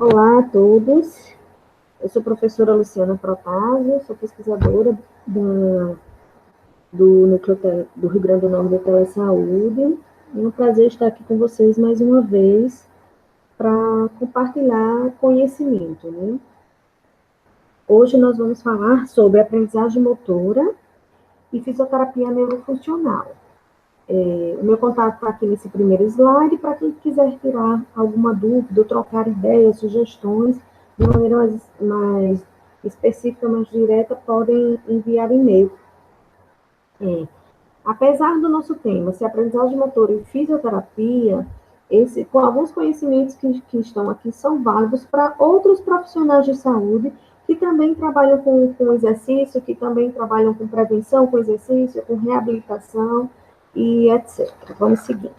Olá a todos, eu sou a professora Luciana Protásio, sou pesquisadora do Núcleo do Rio Grande do Norte da Telesaúde. É um prazer estar aqui com vocês mais uma vez para compartilhar conhecimento, né? Hoje nós vamos falar sobre aprendizagem motora e fisioterapia neurofuncional. O meu contato está aqui nesse primeiro slide, para quem quiser tirar alguma dúvida, trocar ideias, sugestões, de maneira mais específica, mais direta, podem enviar e-mail. Apesar do nosso tema ser aprendizagem motora e fisioterapia, com alguns conhecimentos que estão aqui são válidos para outros profissionais de saúde que também trabalham com exercício, que também trabalham com prevenção, com exercício, com reabilitação e etc. Vamos seguir.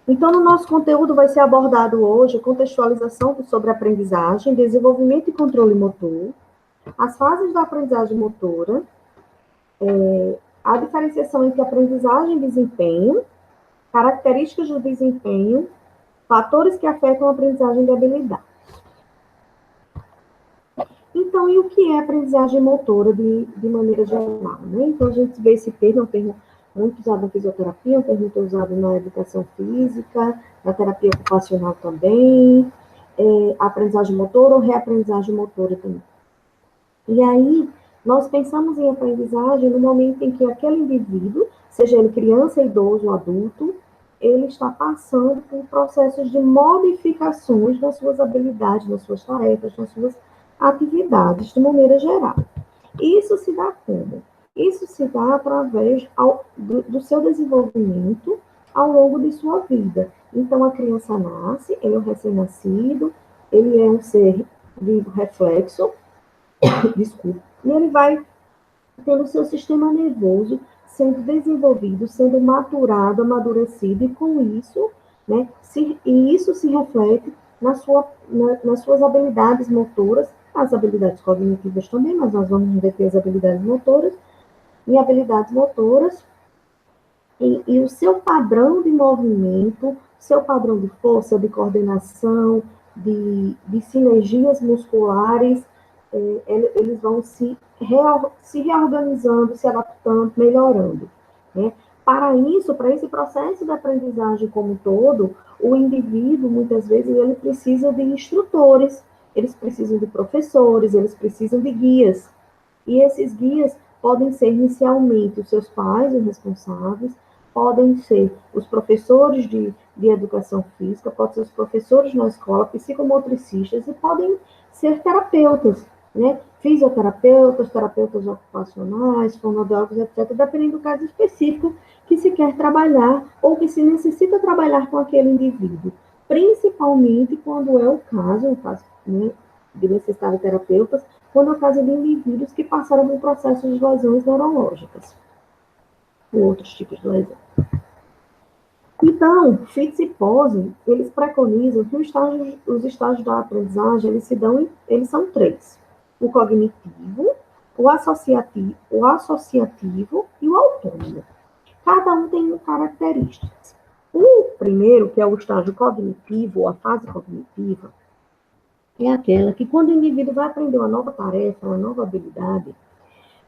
Então, no nosso conteúdo vai ser abordado hoje a contextualização sobre aprendizagem, desenvolvimento e controle motor, as fases da aprendizagem motora, a diferenciação entre aprendizagem e desempenho, características do desempenho, fatores que afetam a aprendizagem de habilidade. Então, e o que é aprendizagem motora de maneira geral, né? Então, a gente vê esse termo, é um termo muito usado na fisioterapia, um termo muito usado na educação física, na terapia ocupacional também, aprendizagem motora ou reaprendizagem motora também. E aí, nós pensamos em aprendizagem no momento em que aquele indivíduo, seja ele criança, idoso ou adulto, ele está passando por processos de modificações nas suas habilidades, nas suas tarefas, nas suas atividades, de maneira geral. Isso se dá como? Isso se dá através do seu desenvolvimento ao longo de sua vida. Então, a criança nasce, ele é um recém-nascido, ele é um ser vivo reflexo, desculpa, e ele vai tendo o seu sistema nervoso sendo desenvolvido, sendo maturado, amadurecido, e com isso, né, isso se reflete nas suas habilidades motoras, as habilidades cognitivas também, mas nós vamos deter as habilidades motoras, e habilidades motoras, e o seu padrão de movimento, seu padrão de força, de coordenação, de sinergias musculares, eles vão se reorganizando, se adaptando, melhorando, né? Para isso, para esse processo de aprendizagem como um todo, o indivíduo, muitas vezes, ele precisa de instrutores, eles precisam de professores, eles precisam de guias. E esses guias podem ser, inicialmente, os seus pais, os responsáveis, podem ser os professores de educação física, podem ser os professores na escola, psicomotricistas, e podem ser terapeutas, né? Fisioterapeutas, terapeutas ocupacionais, fonoaudiólogos, etc., dependendo do caso específico que se quer trabalhar ou que se necessita trabalhar com aquele indivíduo, principalmente quando é o caso, né, de necessitar de terapeutas, quando é o caso de indivíduos que passaram por processos de lesões neurológicas, ou outros tipos de lesão. Então, Fitz e Pose, eles preconizam que os estágios da aprendizagem, eles são três: o cognitivo, o associativo e o autônomo. Cada um tem características. O primeiro, que é o estágio cognitivo, ou a fase cognitiva, é aquela que, quando o indivíduo vai aprender uma nova tarefa, uma nova habilidade,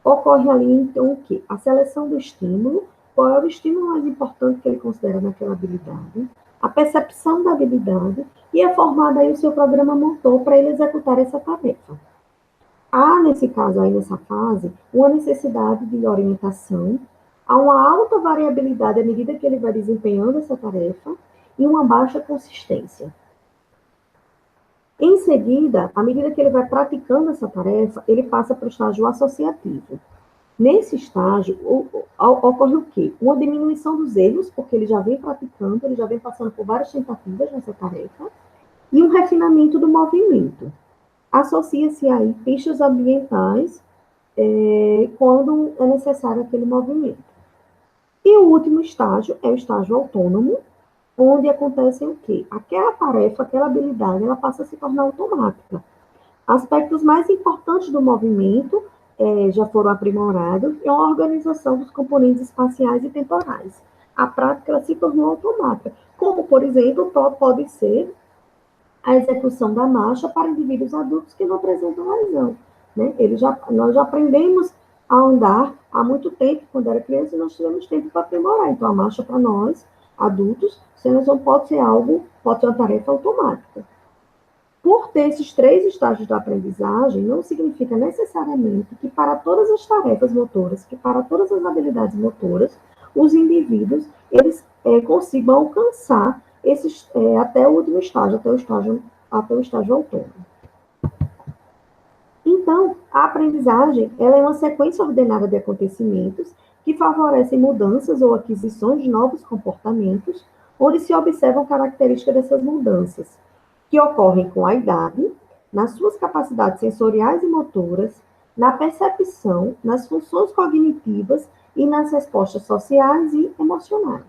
ocorre ali, então, o quê? A seleção do estímulo, qual é o estímulo mais importante que ele considera naquela habilidade, a percepção da habilidade, e é formado aí o seu programa motor para ele executar essa tarefa. Há, nesse caso aí, nessa fase, uma necessidade de orientação, há uma alta variabilidade à medida que ele vai desempenhando essa tarefa, e uma baixa consistência. Em seguida, à medida que ele vai praticando essa tarefa, ele passa para o estágio associativo. Nesse estágio, ocorre o quê? Uma diminuição dos erros, porque ele já vem praticando, ele já vem passando por várias tentativas nessa tarefa, e um refinamento do movimento. Associa-se aí pistas ambientais quando é necessário aquele movimento. E o último estágio é o estágio autônomo, onde acontece o quê? Aquela tarefa, aquela habilidade, ela passa a se tornar automática. Aspectos mais importantes do movimento já foram aprimorados, é a organização dos componentes espaciais e temporais. A prática ela se tornou automática, como, por exemplo, pode ser a execução da marcha para indivíduos adultos que não apresentam lesão. Né? Nós já aprendemos a andar há muito tempo, quando era criança, e nós tivemos tempo para aprimorar. Então, a marcha para nós, adultos, não pode ser pode ser uma tarefa automática. Por ter esses 3 estágios da aprendizagem, não significa necessariamente que para todas as tarefas motoras, que para todas as habilidades motoras, os indivíduos, eles consigam alcançar até o último estágio, até o estágio autônomo. Então, a aprendizagem, ela é uma sequência ordenada de acontecimentos que favorecem mudanças ou aquisições de novos comportamentos, onde se observam características dessas mudanças, que ocorrem com a idade, nas suas capacidades sensoriais e motoras, na percepção, nas funções cognitivas e nas respostas sociais e emocionais.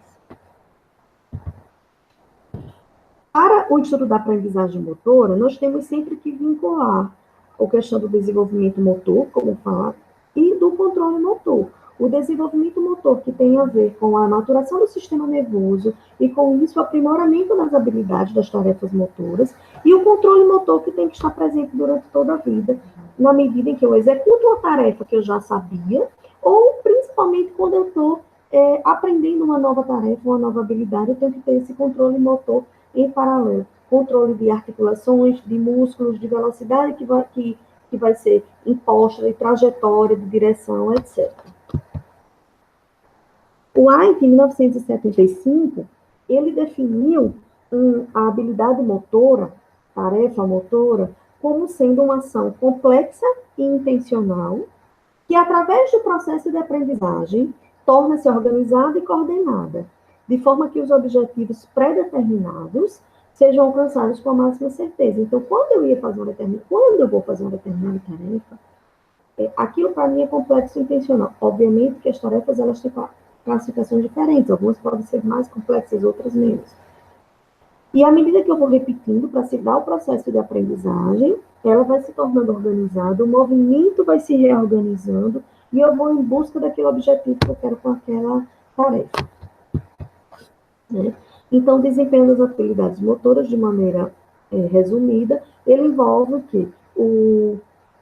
Para o estudo da aprendizagem motora, nós temos sempre que vincular a questão do desenvolvimento motor, como falar, e do controle motor. O desenvolvimento motor que tem a ver com a maturação do sistema nervoso e, com isso, o aprimoramento das habilidades das tarefas motoras, e o controle motor que tem que estar presente durante toda a vida, na medida em que eu executo uma tarefa que eu já sabia, ou principalmente quando eu estou aprendendo uma nova tarefa, uma nova habilidade, eu tenho que ter esse controle motor em paralelo. Controle de articulações, de músculos, de velocidade que vai ser imposta, de trajetória, de direção, etc. O White, em 1975, ele definiu a habilidade motora, tarefa motora, como sendo uma ação complexa e intencional, que, através do processo de aprendizagem, torna-se organizada e coordenada, de forma que os objetivos pré-determinados sejam alcançados com a máxima certeza. Então, quando eu vou fazer uma determinada tarefa, aquilo para mim é complexo e intencional. Obviamente que as tarefas, elas têm classificações diferentes, algumas podem ser mais complexas, outras menos. E à medida que eu vou repetindo, para se dar o processo de aprendizagem, ela vai se tornando organizada, o movimento vai se reorganizando, e eu vou em busca daquele objetivo que eu quero com aquela tarefa. Né? Então, o desempenho das habilidades motoras, de maneira resumida, ele envolve o quê?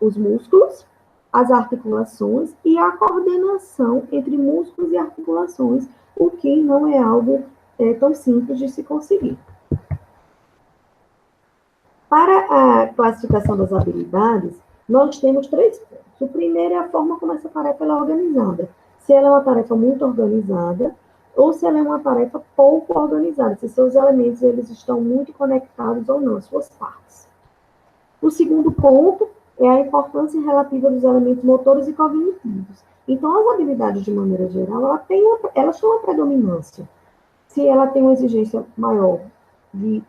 Os músculos, as articulações e a coordenação entre músculos e articulações, o que não é algo tão simples de se conseguir. Para a classificação das habilidades, nós temos 3 pontos. O primeiro é a forma como essa tarefa é organizada. Se ela é uma tarefa muito organizada, ou se ela é uma tarefa pouco organizada, se seus elementos eles estão muito conectados ou não, as suas partes. O segundo ponto é a importância relativa dos elementos motores e cognitivos. Então, as habilidades, de maneira geral, elas têm uma predominância. Se ela tem uma exigência maior de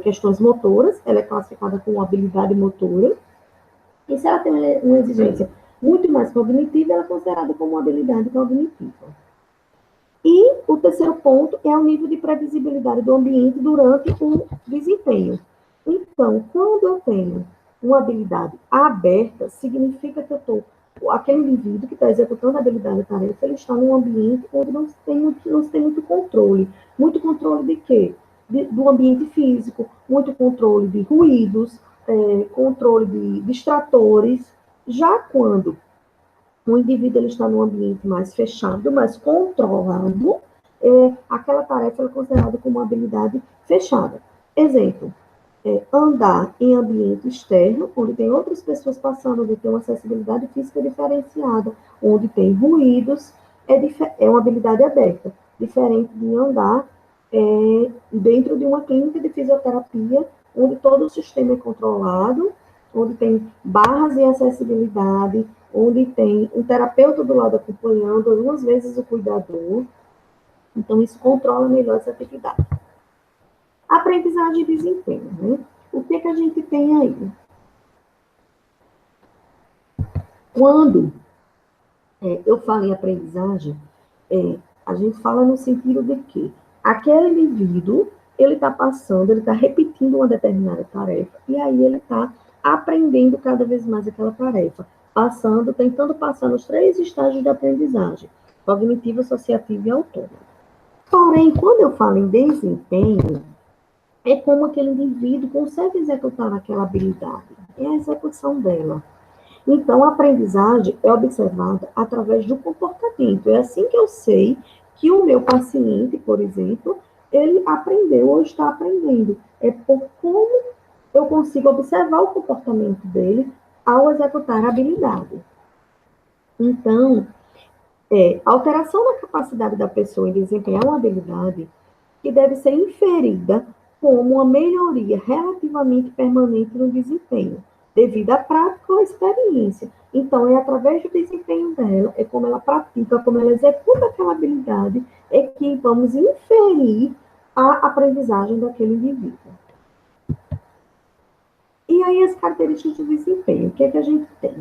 questões motoras, ela é classificada como habilidade motora, e se ela tem uma exigência muito mais cognitiva, ela é considerada como habilidade cognitiva. E o terceiro ponto é o nível de previsibilidade do ambiente durante o desempenho. Então, quando eu tenho uma habilidade aberta, significa que aquele indivíduo que está executando a habilidade da tarefa, ele está num ambiente onde não se tem muito controle. Muito controle de quê? Do ambiente físico, muito controle de ruídos, controle de distratores. Já quando o indivíduo ele está num ambiente mais fechado, mais controlado, aquela tarefa é considerada como uma habilidade fechada. Exemplo, andar em ambiente externo, onde tem outras pessoas passando, onde tem uma acessibilidade física diferenciada, onde tem ruídos, é uma habilidade aberta, diferente de andar dentro de uma clínica de fisioterapia, onde todo o sistema é controlado, onde tem barras de acessibilidade, onde tem um terapeuta do lado acompanhando, algumas vezes o cuidador. Então, isso controla melhor essa atividade. Aprendizagem e desempenho, né? O que a gente tem aí? Quando eu falo em aprendizagem, a gente fala no sentido de que aquele indivíduo, ele está passando, ele está repetindo uma determinada tarefa, e aí ele está aprendendo cada vez mais aquela tarefa, tentando passar nos 3 estágios de aprendizagem, cognitiva, associativa e autônoma. Porém, quando eu falo em desempenho, é como aquele indivíduo consegue executar aquela habilidade, é a execução dela. Então, a aprendizagem é observada através do comportamento. É assim que eu sei que o meu paciente, por exemplo, ele aprendeu ou está aprendendo. É por como eu consigo observar o comportamento dele ao executar a habilidade. Então, alteração na capacidade da pessoa em desempenhar uma habilidade que deve ser inferida como uma melhoria relativamente permanente no desempenho, devido à prática ou à experiência. Então, é através do desempenho dela, é como ela pratica, como ela executa aquela habilidade, é que vamos inferir a aprendizagem daquele indivíduo. E aí, as características do desempenho, o que é que a gente tem?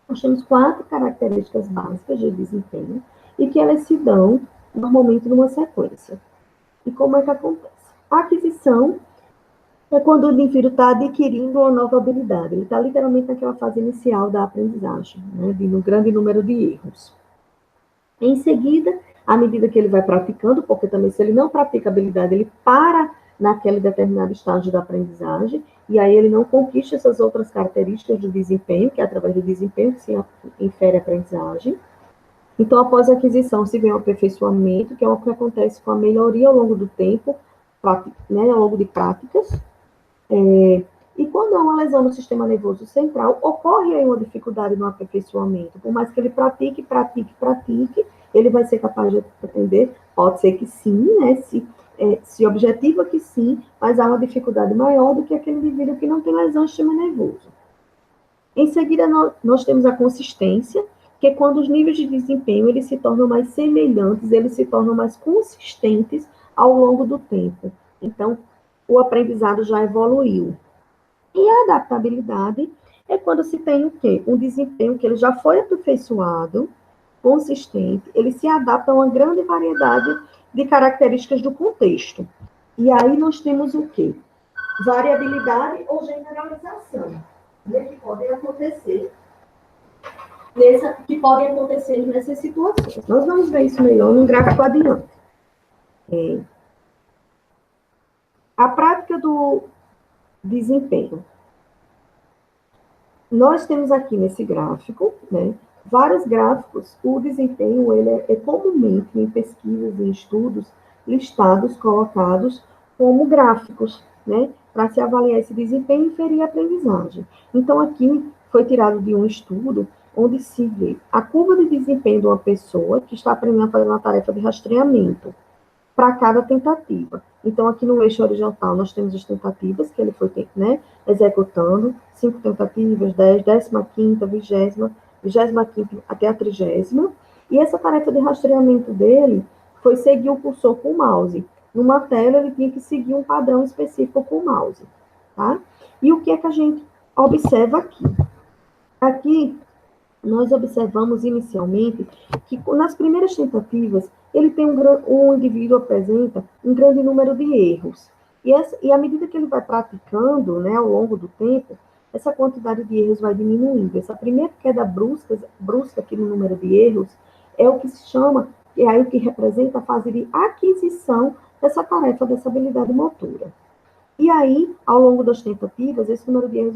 Nós temos 4 características básicas de desempenho e que elas se dão normalmente numa sequência. E como é que acontece? A aquisição é quando o indivíduo está adquirindo uma nova habilidade. Ele está literalmente naquela fase inicial da aprendizagem, né, de um grande número de erros. Em seguida, à medida que ele vai praticando, porque também se ele não pratica a habilidade, ele para naquele determinado estágio da aprendizagem, e aí ele não conquista essas outras características do desempenho, que é através do desempenho que se infere a aprendizagem. Então, após a aquisição, se vem o aperfeiçoamento, que é o que acontece com a melhoria ao longo do tempo, né, ao longo de práticas. E quando há uma lesão no sistema nervoso central, ocorre aí uma dificuldade no aperfeiçoamento. Por mais que ele pratique, ele vai ser capaz de aprender? Pode ser que sim, né? Se objetiva que sim, mas há uma dificuldade maior do que aquele indivíduo que não tem lesão no sistema nervoso. Em seguida, nós temos a consistência, que é quando os níveis de desempenho eles se tornam mais semelhantes, eles se tornam mais consistentes ao longo do tempo. Então, o aprendizado já evoluiu. E a adaptabilidade é quando se tem o quê? Um desempenho que ele já foi aperfeiçoado, consistente, ele se adapta a uma grande variedade de características do contexto. E aí nós temos o quê? Variabilidade ou generalização, né, que podem acontecer nessas situações. Nós vamos ver isso melhor no gráfico adiante. A prática do desempenho. Nós temos aqui nesse gráfico, né, vários gráficos. O desempenho ele é comumente em pesquisas e estudos listados, colocados como gráficos, né, para se avaliar esse desempenho e inferir a aprendizagem. Então, aqui foi tirado de um estudo onde se vê a curva de desempenho de uma pessoa que está aprendendo a fazer uma tarefa de rastreamento para cada tentativa. Então, aqui no eixo horizontal, nós temos as tentativas que ele foi, né, executando, 5 tentativas, 10, 15ª, 20ª, 25ª até a 30ª. E essa tarefa de rastreamento dele foi seguir o cursor com o mouse. Numa tela, ele tinha que seguir um padrão específico com o mouse. Tá? E o que é que a gente observa aqui? Aqui, nós observamos inicialmente que nas primeiras tentativas, ele tem um indivíduo apresenta um grande número de erros. E à medida que ele vai praticando, né, ao longo do tempo, essa quantidade de erros vai diminuindo. Essa primeira queda brusca aqui no número de erros é o que se chama, é aí o que representa a fase de aquisição dessa tarefa, dessa habilidade motora. E aí, ao longo das tentativas, esse número de erros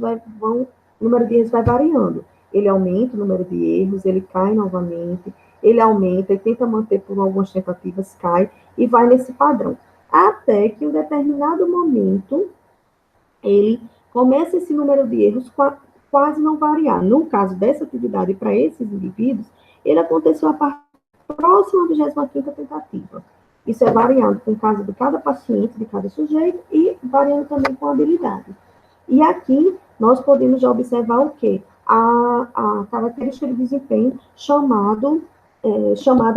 vai variando. Ele aumenta o número de erros, ele cai novamente, ele aumenta, ele tenta manter por algumas tentativas, cai, e vai nesse padrão. Até que, em um determinado momento, ele começa esse número de erros quase não variar. No caso dessa atividade, para esses indivíduos, ele aconteceu a partir próxima à 25ª tentativa. Isso é variando com o caso de cada paciente, de cada sujeito, e variando também com a habilidade. E aqui, nós podemos já observar o quê? A característica de desempenho chamada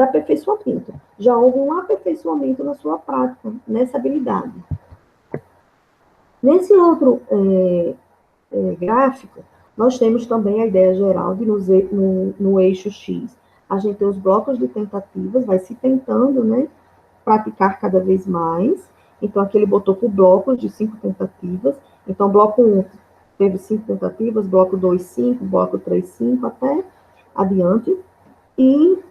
aperfeiçoamento. Já houve um aperfeiçoamento na sua prática, nessa habilidade. Nesse outro gráfico, nós temos também a ideia geral de no eixo X, a gente tem os blocos de tentativas, vai se tentando, né, praticar cada vez mais. Então, aqui ele botou por blocos de 5 tentativas. Então, bloco 1 teve 5 tentativas, bloco 2, 5, bloco 3, 5, até adiante. E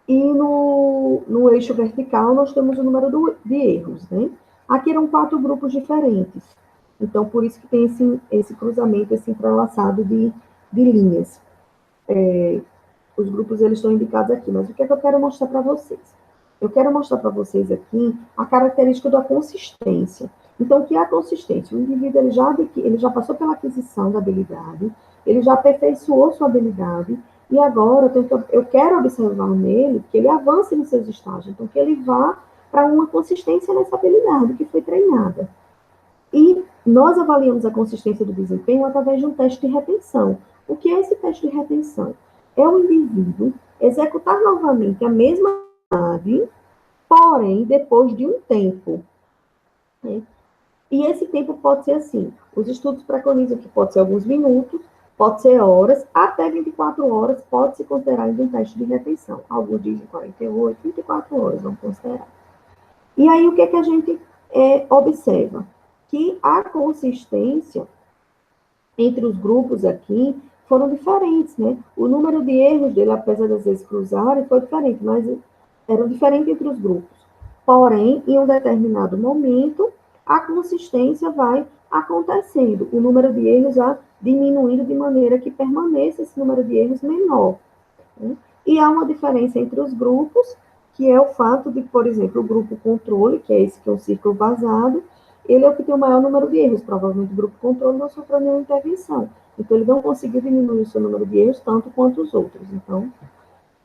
no eixo vertical, nós temos o número de erros, né? Aqui eram 4 grupos diferentes. Então, por isso que tem esse cruzamento, esse entrelaçado de linhas. Os grupos, eles estão indicados aqui, mas o que é que eu quero mostrar para vocês? Eu quero mostrar para vocês aqui a característica da consistência. Então, o que é a consistência? O indivíduo, ele já passou pela aquisição da habilidade, ele já aperfeiçoou sua habilidade, e agora eu quero observar nele que ele avance nos seus estágios, então que ele vá para uma consistência nessa habilidade que foi treinada. E nós avaliamos a consistência do desempenho através de um teste de retenção. O que é esse teste de retenção? É o indivíduo executar novamente a mesma atividade, porém, depois de um tempo. Né? E esse tempo pode ser assim. Os estudos preconizam que pode ser alguns minutos, pode ser horas, até 24 horas pode se considerar ainda um teste de retenção. Alguns dizem 48, 24 horas, vamos considerar. E aí, o que a gente observa? Que a consistência entre os grupos aqui foram diferentes, né? O número de erros dele, apesar das vezes cruzarem, foi diferente, mas eram diferentes entre os grupos. Porém, em um determinado momento, a consistência vai acontecendo, o número de erros vai diminuindo de maneira que permaneça esse número de erros menor. Né? E há uma diferença entre os grupos, que é o fato de, por exemplo, o grupo controle, que é esse que é um círculo vazado, ele é o que tem o maior número de erros. Provavelmente o grupo controle não sofreu nenhuma intervenção. Então, ele não conseguiu diminuir o seu número de erros tanto quanto os outros. Então,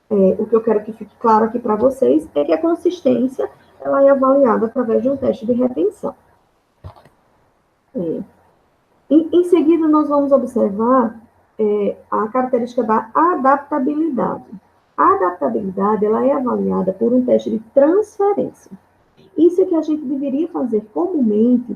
o que eu quero que fique claro aqui para vocês é que a consistência ela é avaliada através de um teste de retenção. Em seguida, nós vamos observar a característica da adaptabilidade. A adaptabilidade ela é avaliada por um teste de transferência. Isso é que a gente deveria fazer comumente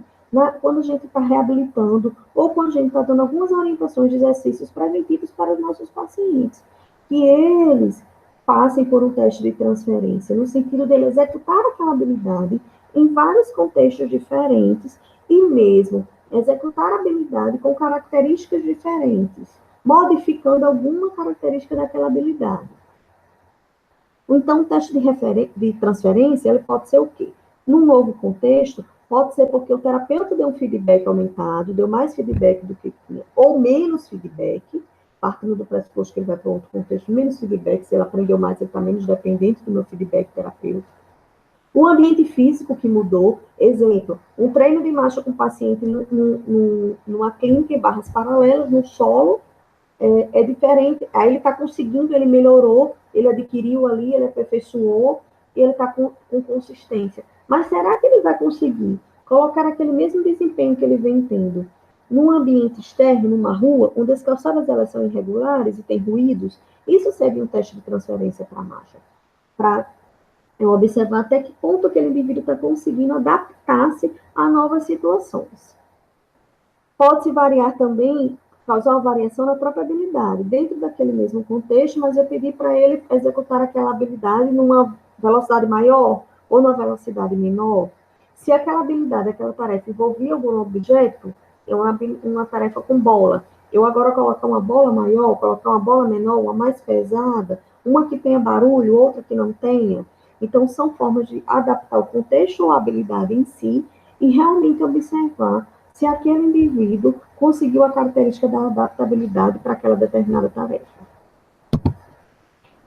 quando a gente está reabilitando ou quando a gente está dando algumas orientações de exercícios preventivos para os nossos pacientes. Que eles passem por um teste de transferência, no sentido dele executar aquela habilidade em vários contextos diferentes e mesmo executar a habilidade com características diferentes, modificando alguma característica daquela habilidade. Então, o teste de transferência, ele pode ser o quê? Num novo contexto, pode ser porque o terapeuta deu um feedback aumentado, deu mais feedback do que tinha, ou menos feedback, partindo do pressuposto que ele vai para outro contexto, menos feedback, se ele aprendeu mais, ele está menos dependente do meu feedback terapêutico. O ambiente físico que mudou, exemplo, um treino de marcha com o paciente numa clínica em Barras Paralelas, no solo, é diferente. Aí ele está conseguindo, ele melhorou, ele adquiriu ali, ele aperfeiçoou, e ele está com consistência. Mas será que ele vai conseguir colocar aquele mesmo desempenho que ele vem tendo num ambiente externo, numa rua, onde as calçadas elas são irregulares e tem ruídos? Isso seria um teste de transferência para a marcha. Para observar até que ponto aquele indivíduo está conseguindo adaptar-se a novas situações. Pode-se variar também, causar uma variação na própria habilidade, dentro daquele mesmo contexto, mas eu pedi para ele executar aquela habilidade numa velocidade maior ou numa velocidade menor. Se aquela habilidade, aquela tarefa envolvia algum objeto, é uma tarefa com bola. Eu agora colocar uma bola maior, colocar uma bola menor, uma mais pesada, uma que tenha barulho, outra que não tenha. Então, são formas de adaptar o contexto ou a habilidade em si e realmente observar se aquele indivíduo conseguiu a característica da adaptabilidade para aquela determinada tarefa.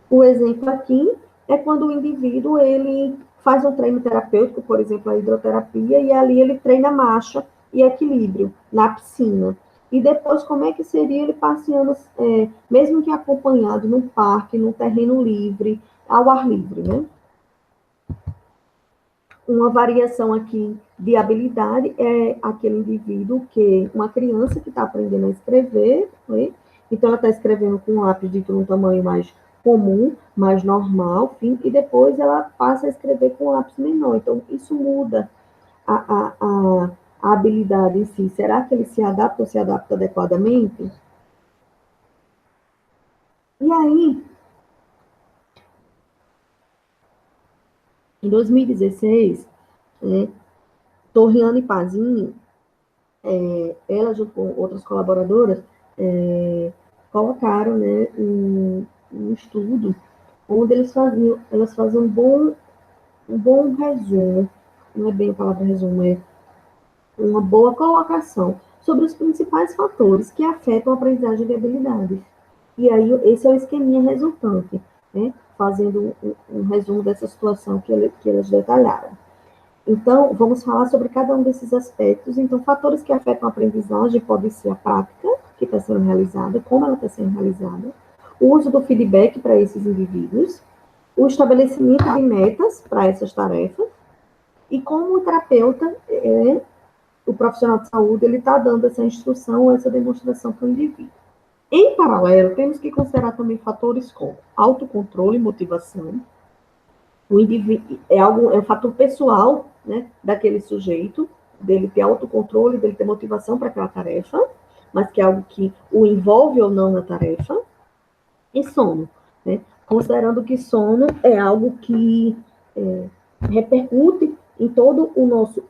O exemplo aqui é quando o indivíduo ele faz um treino terapêutico, por exemplo, a hidroterapia, e ali ele treina marcha e equilíbrio na piscina. E depois, como é que seria ele passeando, mesmo que acompanhado num parque, num terreno livre, ao ar livre, né? Uma variação aqui de habilidade é aquele indivíduo uma criança que está aprendendo a escrever, né? Então ela está escrevendo com um lápis de um tamanho mais comum, mais normal, e depois ela passa a escrever com um lápis menor. Então isso muda a habilidade em si. Será que ele se adapta ou se adapta adequadamente? E aí, em 2016, Torriano e Pazini, ela junto com outras colaboradoras, colocaram, né, um estudo onde elas faziam um bom resumo, não é bem a palavra resumo, é uma boa colocação sobre os principais fatores que afetam a aprendizagem de habilidades. E aí, esse é o esqueminha resultante, né? Fazendo um resumo dessa situação que eles detalharam. Então, vamos falar sobre cada um desses aspectos. Então, fatores que afetam a aprendizagem podem ser a prática que está sendo realizada, como ela está sendo realizada, o uso do feedback para esses indivíduos, o estabelecimento de metas para essas tarefas, e como o terapeuta, o profissional de saúde, ele está dando essa instrução, essa demonstração para o indivíduo. Em paralelo, temos que considerar também fatores como autocontrole e motivação. O indivíduo é um fator pessoal, né, daquele sujeito, dele ter autocontrole, dele ter motivação para aquela tarefa, mas que é algo que o envolve ou não na tarefa. E sono, né? Considerando que sono é algo que repercute em todo o nosso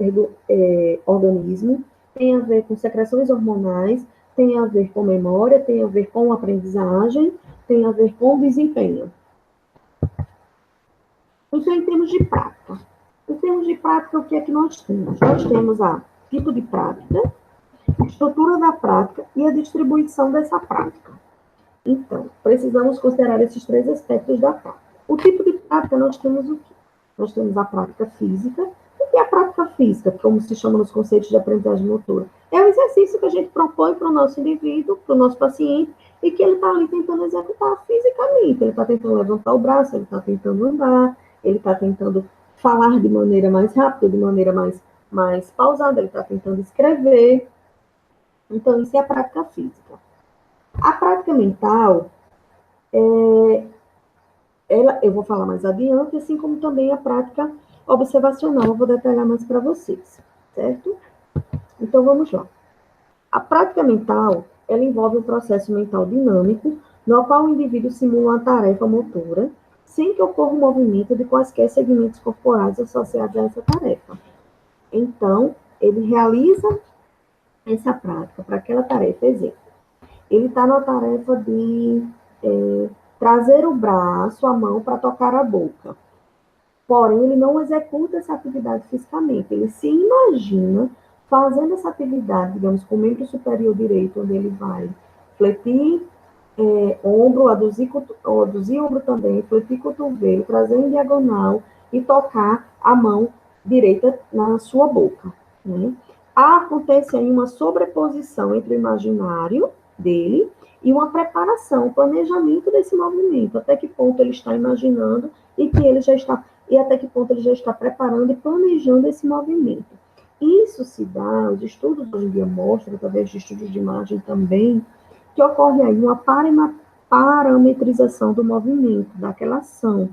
organismo, tem a ver com secreções hormonais, tem a ver com memória, tem a ver com aprendizagem, tem a ver com desempenho. Então, em termos de prática. Em termos de prática, o que é que nós temos? Nós temos a tipo de prática, estrutura da prática e a distribuição dessa prática. Então, precisamos considerar esses três aspectos da prática. O tipo de prática, nós temos o quê? Nós temos a prática física. O que é a prática física, como se chama nos conceitos de aprendizagem motora? É o exercício que a gente propõe para o nosso indivíduo, para o nosso paciente, e que ele está ali tentando executar fisicamente. Ele está tentando levantar o braço, ele está tentando andar, ele está tentando falar de maneira mais rápida, de maneira mais pausada, ele está tentando escrever. Então, isso é a prática física. A prática mental, eu vou falar mais adiante, assim como também a prática observacional, eu vou detalhar mais para vocês, certo? Então, vamos lá. A prática mental, ela envolve um processo mental dinâmico, no qual o indivíduo simula uma tarefa motora, sem que ocorra um movimento de quaisquer segmentos corporais associados a essa tarefa. Então, ele realiza essa prática para aquela tarefa. Exemplo, ele está na tarefa de trazer o braço, a mão para tocar a boca. Porém, ele não executa essa atividade fisicamente. Ele se imagina fazendo essa atividade, digamos, com o membro superior direito, onde ele vai fletir ombro, aduzir ombro também, fletir cotovelo, trazer em diagonal e tocar a mão direita na sua boca. Né? Acontece aí uma sobreposição entre o imaginário dele e uma preparação, um planejamento desse movimento, até que ponto ele está imaginando e até que ponto ele já está preparando e planejando esse movimento. Isso se dá, os estudos hoje em dia mostram, através de estudos de imagem também, que ocorre aí uma parametrização do movimento, daquela ação.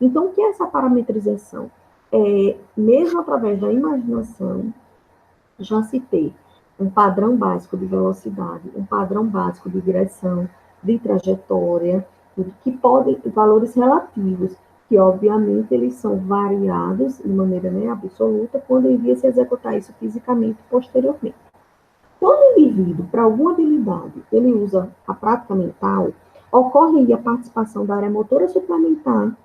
Então, o que é essa parametrização? Mesmo através da imaginação, já citei um padrão básico de velocidade, um padrão básico de direção, de trajetória, que podem, valores relativos, que obviamente eles são variados de maneira absoluta quando envia se executar isso fisicamente posteriormente. Quando o indivíduo, para alguma habilidade, ele usa a prática mental, ocorre aí a participação da área motora suplementar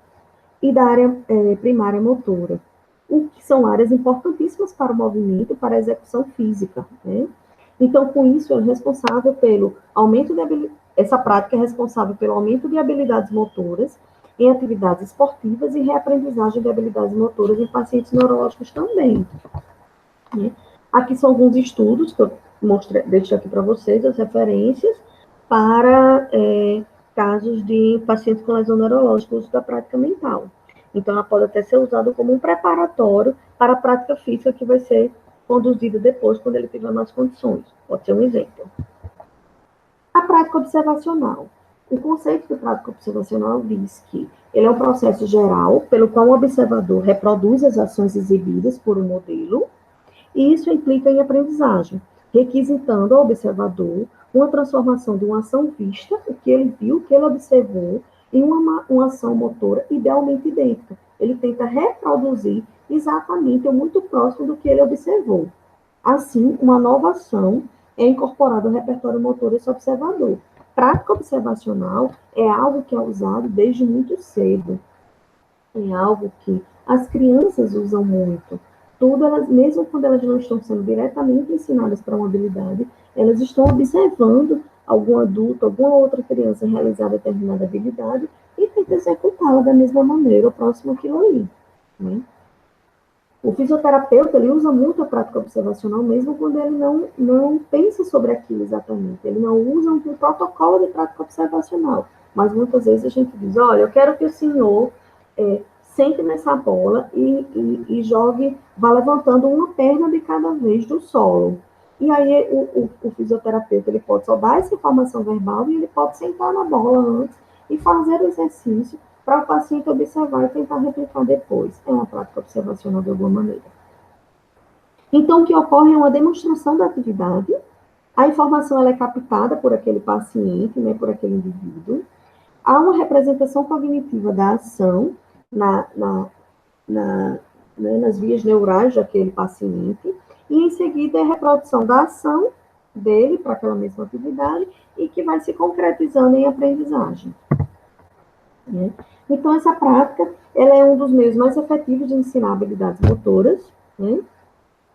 e da área primária motora, o que são áreas importantíssimas para o movimento, para a execução física, né? Então, com isso, é responsável pelo aumento de essa prática é responsável pelo aumento de habilidades motoras em atividades esportivas e reaprendizagem de habilidades motoras em pacientes neurológicos também. Né? Aqui são alguns estudos que eu deixo aqui para vocês, as referências para casos de pacientes com lesão neurológica, uso da prática mental. Então, ela pode até ser usada como um preparatório para a prática física que vai ser conduzida depois, quando ele tiver mais condições. Pode ser um exemplo. A prática observacional. O conceito de prática observacional diz que ele é um processo geral pelo qual o observador reproduz as ações exibidas por um modelo, e isso implica em aprendizagem, requisitando ao observador uma transformação de uma ação vista, o que ele viu, o que ele observou, em uma ação motora idealmente idêntica. Ele tenta reproduzir exatamente ou muito próximo do que ele observou. Assim, uma nova ação é incorporada ao repertório motor desse observador. Prática observacional é algo que é usado desde muito cedo. é algo que as crianças usam muito. Tudo, elas, mesmo quando elas não estão sendo diretamente ensinadas para uma habilidade, elas estão observando algum adulto, alguma outra criança realizar determinada habilidade e tenta executá-la da mesma maneira, o próximo aquilo ali. Né? O fisioterapeuta, ele usa muito a prática observacional, mesmo quando ele não pensa sobre aquilo exatamente. Ele não usa um protocolo de prática observacional. Mas muitas vezes a gente diz, olha, eu quero que o senhor sente nessa bola e jogue, vá levantando uma perna de cada vez do solo. E aí o fisioterapeuta, ele pode só dar essa informação verbal e ele pode sentar na bola antes e fazer o exercício para o paciente observar e tentar replicar depois. É uma prática observacional de alguma maneira. Então, o que ocorre é uma demonstração da atividade, a informação ela é captada por aquele paciente, né, por aquele indivíduo, há uma representação cognitiva da ação né, nas vias neurais daquele paciente, e em seguida é a reprodução da ação dele para aquela mesma atividade e que vai se concretizando em aprendizagem. Né? Então, essa prática ela é um dos meios mais efetivos de ensinar habilidades motoras. Né?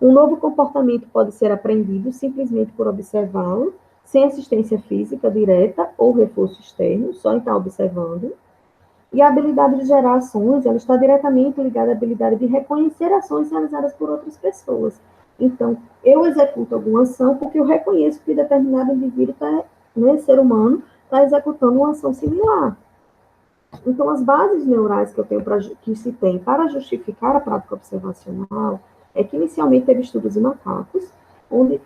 Um novo comportamento pode ser aprendido simplesmente por observá-lo, sem assistência física direta ou reforço externo, só em estar observando. E a habilidade de gerar ações, ela está diretamente ligada à habilidade de reconhecer ações realizadas por outras pessoas. Então, eu executo alguma ação porque eu reconheço que determinado indivíduo, ser humano, está executando uma ação similar. Então, as bases neurais que eu tenho que se tem para justificar a prática observacional é que inicialmente teve estudos em macacos, onde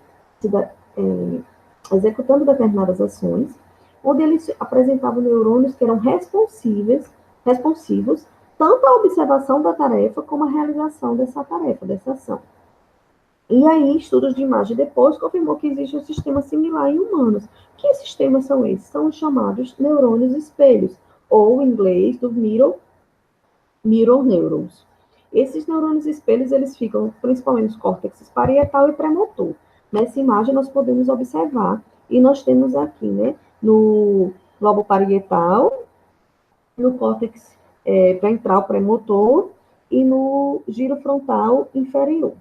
executando determinadas ações, onde eles apresentavam neurônios que eram responsivos tanto à observação da tarefa como à realização dessa tarefa, dessa ação. E aí, estudos de imagem depois confirmou que existe um sistema similar em humanos. Que sistemas são esses? São os chamados neurônios espelhos, ou em inglês, do mirror neurons. Esses neurônios espelhos, eles ficam principalmente no córtex parietal e pré-motor. Nessa imagem, nós podemos observar, e nós temos aqui, né, no lobo parietal, no córtex ventral pré-motor e no giro frontal inferior.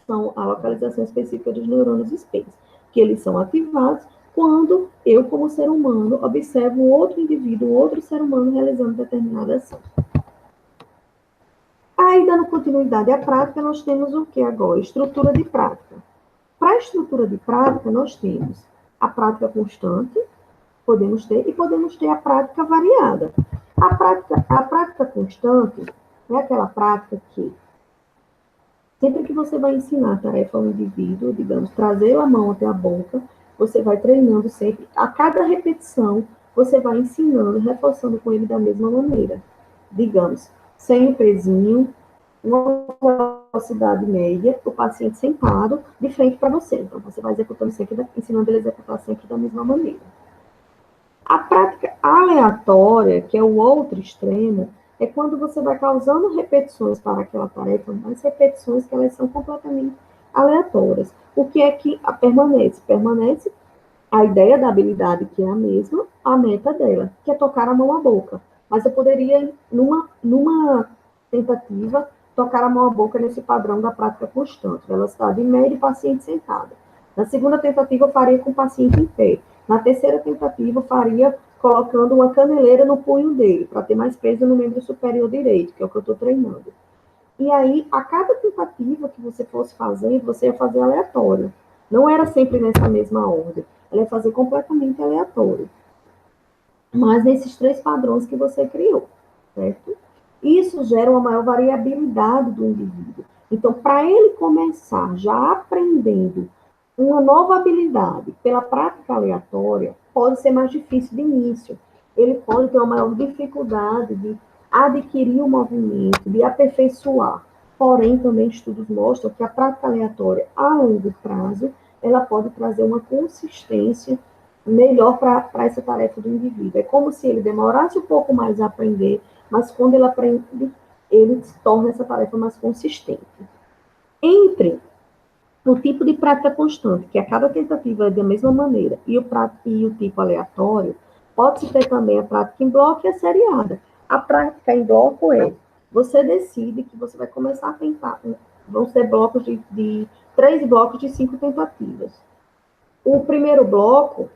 São a localização específica dos neurônios espelhos, que eles são ativados quando eu, como ser humano, observo um outro indivíduo, um outro ser humano realizando determinada ação. Aí, dando continuidade à prática, nós temos o que agora? Estrutura de prática. Para a estrutura de prática, nós temos a prática constante, podemos ter a prática variada. A prática constante é aquela prática que, sempre que você vai ensinar a tarefa ao indivíduo, digamos, trazer a mão até a boca, você vai treinando sempre, a cada repetição, você vai ensinando, reforçando com ele da mesma maneira. Digamos, sem o pezinho, uma velocidade média, o paciente sentado de frente para você. Então, você vai executando sempre, ensinando ele a executar sempre da mesma maneira. A prática aleatória, que é o outro extremo, é quando você vai causando repetições para aquela tarefa, mas repetições que elas são completamente aleatórias. O que é que permanece? Permanece a ideia da habilidade, que é a mesma, a meta dela, que é tocar a mão à boca. Mas eu poderia, numa tentativa, tocar a mão à boca nesse padrão da prática constante, velocidade média e paciente sentado. Na segunda tentativa, eu faria com o paciente em pé. Na terceira tentativa, eu faria colocando uma caneleira no punho dele, para ter mais peso no membro superior direito, que é o que eu estou treinando. E aí, a cada tentativa que você fosse fazendo, você ia fazer aleatório. Não era sempre nessa mesma ordem. Ela ia fazer completamente aleatório. Mas nesses 3 padrões que você criou, certo? Isso gera uma maior variabilidade do indivíduo. Então, para ele começar já aprendendo uma nova habilidade pela prática aleatória, pode ser mais difícil de início. Ele pode ter uma maior dificuldade de adquirir o movimento, de aperfeiçoar. Porém, também estudos mostram que a prática aleatória, a longo prazo, ela pode trazer uma consistência melhor para essa tarefa do indivíduo. É como se ele demorasse um pouco mais a aprender, mas quando ele aprende, ele torna essa tarefa mais consistente. Entre o tipo de prática constante, que a cada tentativa é da mesma maneira, e o tipo aleatório, pode-se ter também a prática em bloco e a seriada. a prática em bloco é, você decide que você vai começar a tentar, vão ser blocos de 3 blocos de 5 tentativas. O primeiro bloco,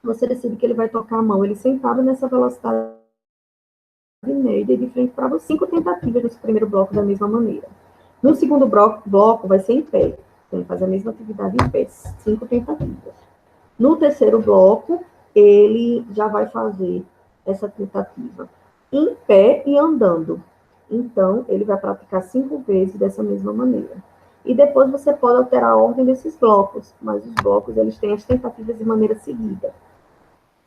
você decide que ele vai tocar a mão, ele sentado nessa velocidade média de frente para você. 5 tentativas nesse primeiro bloco da mesma maneira. No segundo bloco vai ser em pé, então ele faz a mesma atividade em pé, 5 tentativas. No terceiro bloco, ele já vai fazer essa tentativa em pé e andando. Então, ele vai praticar 5 vezes dessa mesma maneira. E depois você pode alterar a ordem desses blocos, mas os blocos eles têm as tentativas de maneira seguida.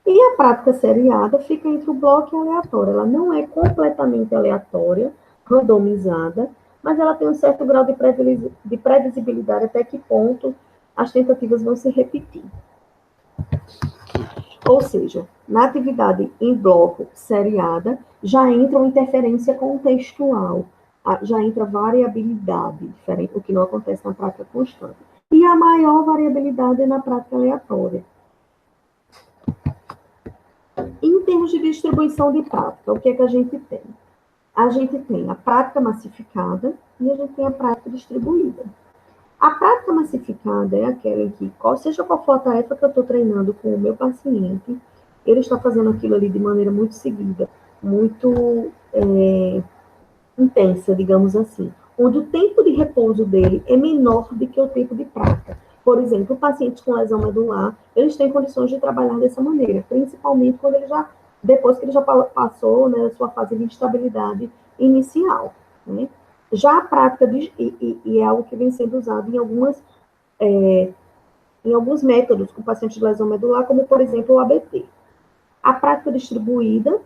E a prática seriada fica entre o bloco e a aleatória. Ela não é completamente aleatória, randomizada, mas ela tem um certo grau de previsibilidade até que ponto as tentativas vão se repetir. Ou seja, na atividade em bloco seriada, já entra uma interferência contextual, já entra variabilidade, diferente, o que não acontece na prática constante. E a maior variabilidade é na prática aleatória. Em termos de distribuição de prática, o que é que a gente tem? A gente tem a prática massificada e a gente tem a prática distribuída. A prática massificada é aquela em que, seja qual for a tarefa que eu estou treinando com o meu paciente, ele está fazendo aquilo ali de maneira muito seguida, muito intensa, digamos assim, onde o tempo de repouso dele é menor do que o tempo de prática. Por exemplo, pacientes com lesão medular, eles têm condições de trabalhar dessa maneira, principalmente quando depois que ele já passou, né, a sua fase de instabilidade inicial, né? Já a prática, e é algo que vem sendo usado em alguns métodos com pacientes de lesão medular, como, por exemplo, o ABT. A prática distribuída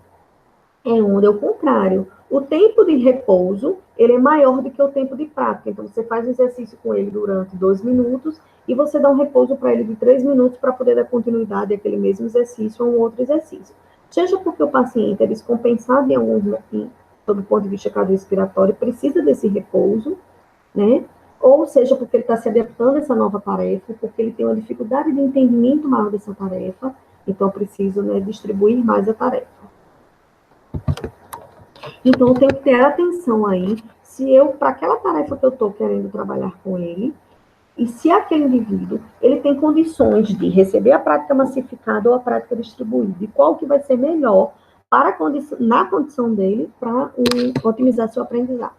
é onde é o contrário. O tempo de repouso, ele é maior do que o tempo de prática. Então, você faz um exercício com ele durante 2 minutos e você dá um repouso para ele de 3 minutos para poder dar continuidade àquele mesmo exercício ou um outro exercício. Seja porque o paciente é descompensado sob o ponto de vista cardiorrespiratório, precisa desse repouso, né? Ou seja, porque ele está se adaptando a essa nova tarefa, porque ele tem uma dificuldade de entendimento maior dessa tarefa, então eu preciso, né, distribuir mais a tarefa. Então, eu tenho que ter atenção aí, para aquela tarefa que eu estou querendo trabalhar com ele, e se aquele indivíduo, ele tem condições de receber a prática massificada ou a prática distribuída, e qual que vai ser melhor na condição dele para otimizar seu aprendizado.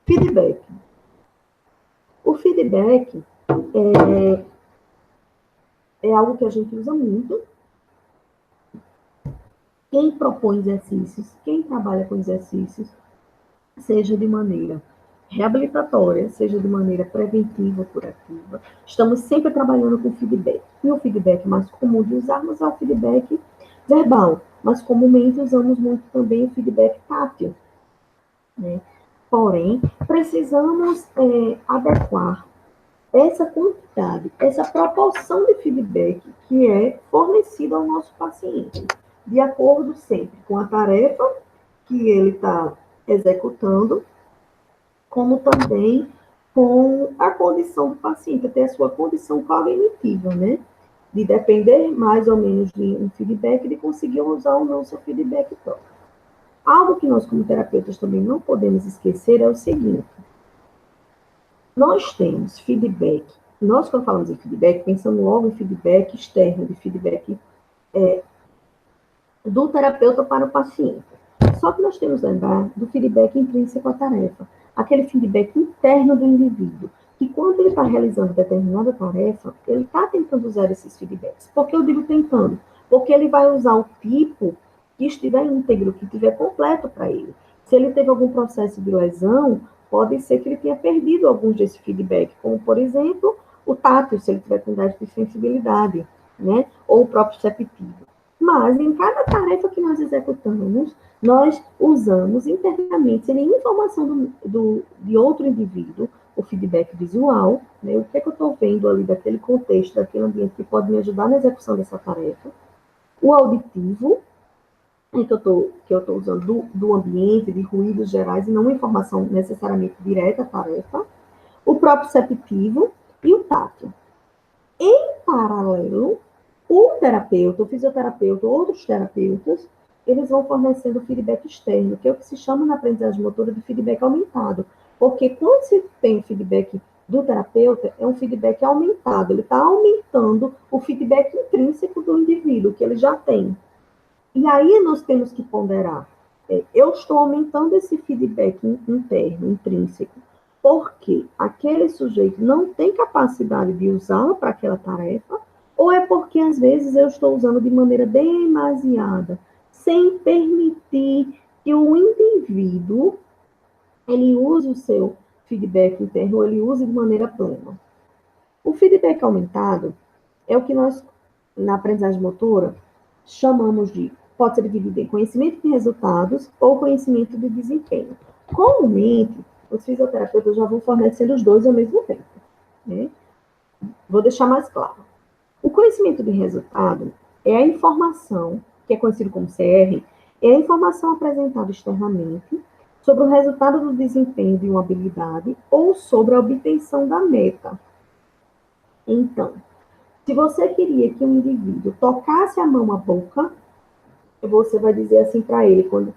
Feedback. O feedback é algo que a gente usa muito. Quem propõe exercícios, quem trabalha com exercícios, seja de maneira reabilitatória, seja de maneira preventiva ou curativa, estamos sempre trabalhando com feedback. E o feedback mais comum de usarmos é o feedback verbal, mas comumente usamos muito também o feedback tátil, né? Porém, precisamos adequar essa quantidade, essa proporção de feedback que é fornecida ao nosso paciente, de acordo sempre com a tarefa que ele está executando, como também com a condição do paciente, até a sua condição cognitiva, né? De depender mais ou menos de um feedback, de conseguir usar ou não o seu feedback próprio. Algo que nós, como terapeutas, também não podemos esquecer é o seguinte: nós temos feedback. Nós, quando falamos em feedback, pensamos logo em feedback externo, de feedback do terapeuta para o paciente. Só que nós temos que lembrar do feedback intrínseco à tarefa, aquele feedback interno do indivíduo, que quando ele está realizando determinada tarefa, ele está tentando usar esses feedbacks. Por que eu digo tentando? Porque ele vai usar o tipo que estiver íntegro, que estiver completo para ele. Se ele teve algum processo de lesão, pode ser que ele tenha perdido alguns desse feedback, como, por exemplo, o tátil, se ele tiver com déficit de sensibilidade, né? Ou o próprio perceptivo. Mas, em cada tarefa que nós executamos, nós usamos internamente, sem nenhuma informação de outro indivíduo, o feedback visual, né? O que é que eu estou vendo ali daquele contexto, daquele ambiente que pode me ajudar na execução dessa tarefa. O auditivo, que eu estou usando do ambiente, de ruídos gerais, e não uma informação necessariamente direta à tarefa. O próprio perceptivo e o tátil. Em paralelo, o terapeuta, o fisioterapeuta, outros terapeutas, eles vão fornecendo feedback externo, que é o que se chama na aprendizagem motora de feedback aumentado. Porque quando se tem o feedback do terapeuta, é um feedback aumentado, ele está aumentando o feedback intrínseco do indivíduo, que ele já tem. E aí nós temos que ponderar. Eu estou aumentando esse feedback interno, intrínseco, porque aquele sujeito não tem capacidade de usá-lo para aquela tarefa, ou é porque, às vezes, eu estou usando de maneira demasiada, sem permitir que o indivíduo ele use o seu feedback interno, ele use de maneira plena. O feedback aumentado é o que nós, na aprendizagem motora, chamamos de, pode ser dividido em conhecimento de resultados ou conhecimento de desempenho. Comumente, os fisioterapeutas já vão fornecendo os dois ao mesmo tempo. Né? Vou deixar mais claro. O conhecimento de resultado é a informação, que é conhecido como CR, é a informação apresentada externamente sobre o resultado do desempenho de uma habilidade ou sobre a obtenção da meta. Então, se você queria que um indivíduo tocasse a mão à boca, você vai dizer assim para ele, quando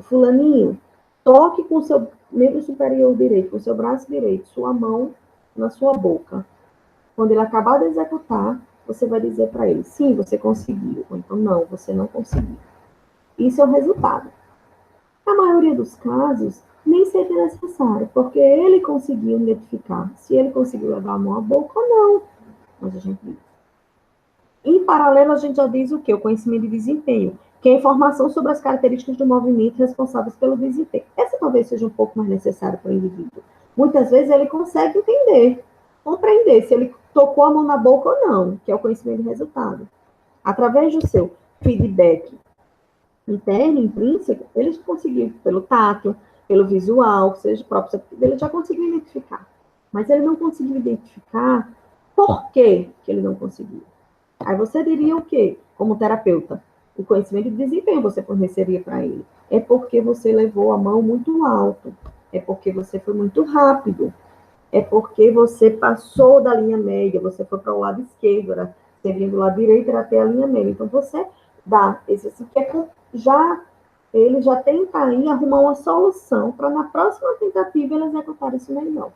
fulaninho, toque com o seu membro superior direito, com o seu braço direito, sua mão na sua boca. Quando ele acabar de executar, você vai dizer para ele, sim, você conseguiu, ou então, não, você não conseguiu. Isso é o resultado. Na maioria dos casos, nem sempre é necessário, porque ele conseguiu identificar se ele conseguiu levar a mão à boca ou não. Mas a gente diz. Em paralelo, a gente já diz o quê? O conhecimento de desempenho, que é a informação sobre as características do movimento responsáveis pelo desempenho. Essa talvez seja um pouco mais necessária para o indivíduo. Muitas vezes ele consegue entender, compreender se ele tocou a mão na boca ou não, que é o conhecimento de resultado. Através do seu feedback interno, intrínseco, ele conseguiu, pelo tato, pelo visual, seja próprio, ele já conseguiu identificar. Mas ele não conseguiu identificar por que ele não conseguiu. Aí você diria o quê? Como terapeuta, o conhecimento de desempenho você forneceria para ele. É porque você levou a mão muito alto. É porque você foi muito rápido. É porque você passou da linha média, você foi para o lado esquerdo, você vinha do lado direito, era até a linha média. Então, você dá esse assim, que é ele já tenta aí arrumar uma solução para na próxima tentativa ele executar isso melhor.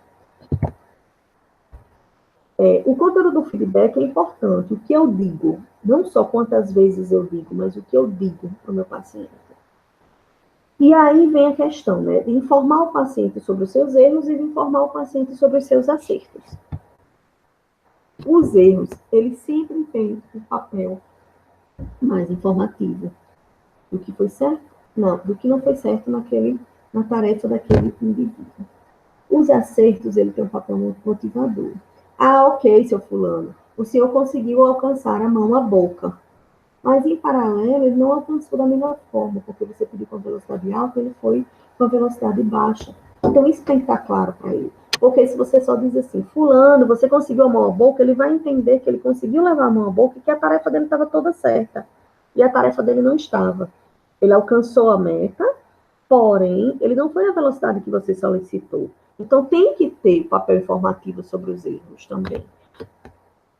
O conteúdo do feedback é importante. O que eu digo, não só quantas vezes eu digo, mas o que eu digo para o meu paciente. E aí vem a questão, né, de informar o paciente sobre os seus erros e de informar o paciente sobre os seus acertos. Os erros, eles sempre têm um papel mais informativo do que foi certo, não, do que não foi certo na tarefa daquele indivíduo. Os acertos, ele tem um papel muito motivador. Ah, ok, seu fulano, o senhor conseguiu alcançar a mão à boca, mas em paralelo ele não alcançou da melhor forma, porque você pediu com velocidade alta, ele foi com velocidade baixa. Então isso tem que estar claro para ele. Porque se você só diz assim, fulano, você conseguiu a mão à boca, ele vai entender que ele conseguiu levar a mão à boca e que a tarefa dele estava toda certa. E a tarefa dele não estava. Ele alcançou a meta, porém, ele não foi na velocidade que você solicitou. Então, tem que ter papel informativo sobre os erros também.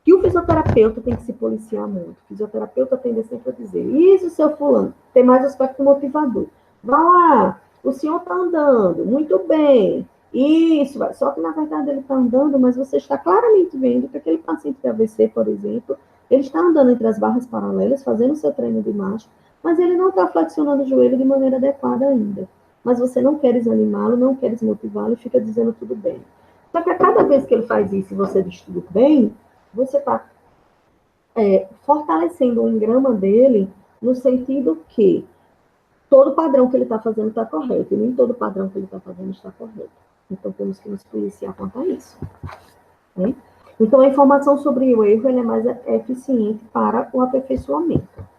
E o fisioterapeuta tem que se policiar muito. O fisioterapeuta tende sempre a dizer, isso, seu fulano, tem mais aspecto motivador. Vá lá, o senhor está andando, muito bem. Isso, só que na verdade ele está andando, mas você está claramente vendo que aquele paciente de AVC, por exemplo, ele está andando entre as barras paralelas, fazendo o seu treino de marcha, mas ele não está flexionando o joelho de maneira adequada ainda. Mas você não quer desanimá-lo, não quer desmotivá-lo e fica dizendo tudo bem. Só que a cada vez que ele faz isso e você diz tudo bem, você está fortalecendo o engrama dele no sentido que todo padrão que ele está fazendo está correto, e nem todo padrão que ele está fazendo está correto. Então, temos que nos policiar quanto a isso. Né? Então, a informação sobre o erro é mais eficiente para o aperfeiçoamento.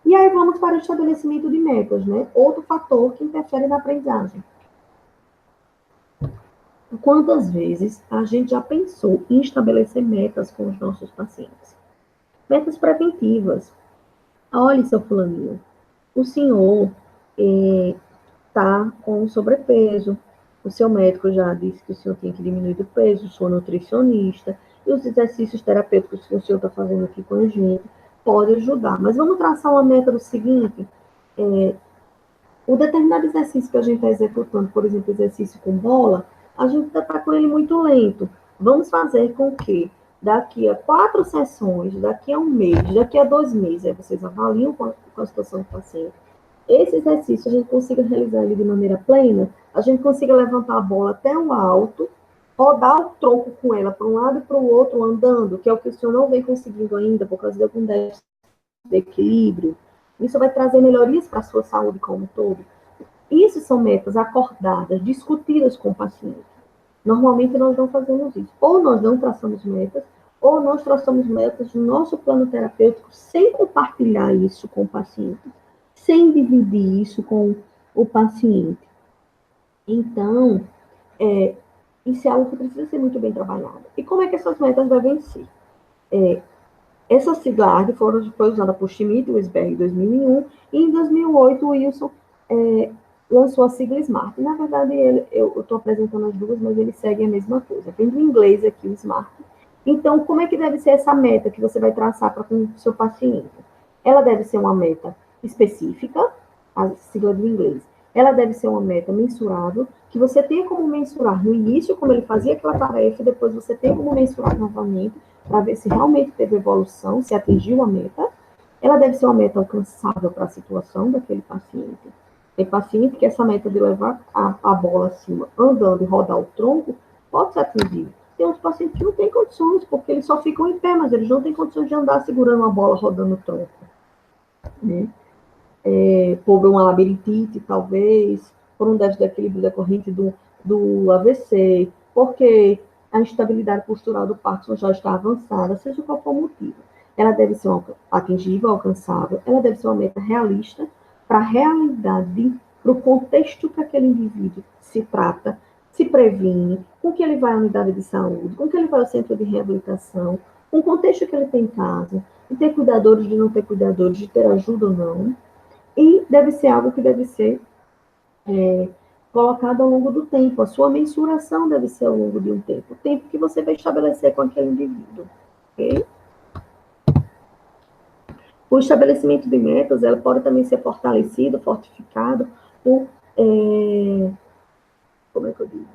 E aí, vamos para o estabelecimento de metas, né? Outro fator que interfere na aprendizagem. Quantas vezes a gente já pensou em estabelecer metas com os nossos pacientes? Metas preventivas. Olha, seu fulaninho, o senhor está com sobrepeso, o seu médico já disse que o senhor tem que diminuir o peso, sua nutricionista, e os exercícios terapêuticos que o senhor está fazendo aqui com a gente pode ajudar. Mas vamos traçar uma meta do seguinte, o determinado exercício que a gente está executando, por exemplo, exercício com bola, a gente está com ele muito lento. Vamos fazer com que daqui a 4 sessões, daqui a um mês, daqui a 2 meses, aí vocês avaliam com a situação do paciente, esse exercício a gente consiga realizar ele de maneira plena, a gente consiga levantar a bola até o alto, rodar o tronco com ela para um lado e para o outro andando, que é o que o senhor não vem conseguindo ainda por causa de algum déficit de equilíbrio. Isso vai trazer melhorias para a sua saúde como um todo. Isso são metas acordadas, discutidas com o paciente. Normalmente nós não fazemos isso. Ou nós não traçamos metas, ou nós traçamos metas no nosso plano terapêutico sem compartilhar isso com o paciente, sem dividir isso com o paciente. Então, isso é algo que precisa ser muito bem trabalhado. E como é que essas metas devem ser? Essa sigla foi usada por Schmidt e Wisberg em 2001, e em 2008 o Wilson lançou a sigla SMART. Na verdade, eu estou apresentando as duas, mas eles seguem a mesma coisa. Vem do inglês aqui o SMART. Então, como é que deve ser essa meta que você vai traçar para o seu paciente? Ela deve ser uma meta específica, a sigla do inglês. Ela deve ser uma meta mensurável, que você tenha como mensurar no início, como ele fazia aquela tarefa, e depois você tenha como mensurar novamente, para ver se realmente teve evolução, se atingiu a meta. Ela deve ser uma meta alcançável para a situação daquele paciente. Tem paciente que essa meta de levar a bola acima, andando e rodar o tronco, pode ser atingida. Tem outros pacientes que não têm condições, porque eles só ficam em pé, mas eles não têm condições de andar segurando a bola rodando o tronco. Né? Por uma labirintite, talvez, por um déficit de equilíbrio decorrente do AVC, porque a instabilidade postural do Parkinson já está avançada, seja qual for o motivo. Ela deve ser atingível, alcançável, ela deve ser uma meta realista para a realidade, para o contexto que aquele indivíduo se trata, se previne, com que ele vai à unidade de saúde, com que ele vai ao centro de reabilitação, com o contexto que ele tem em casa, de ter cuidadores, de não ter cuidadores, de ter ajuda ou não. E deve ser algo que deve ser colocado ao longo do tempo. A sua mensuração deve ser ao longo de um tempo. O tempo que você vai estabelecer com aquele indivíduo. Ok? O estabelecimento de metas, ela pode também ser fortalecido, fortificado por, como é que eu digo?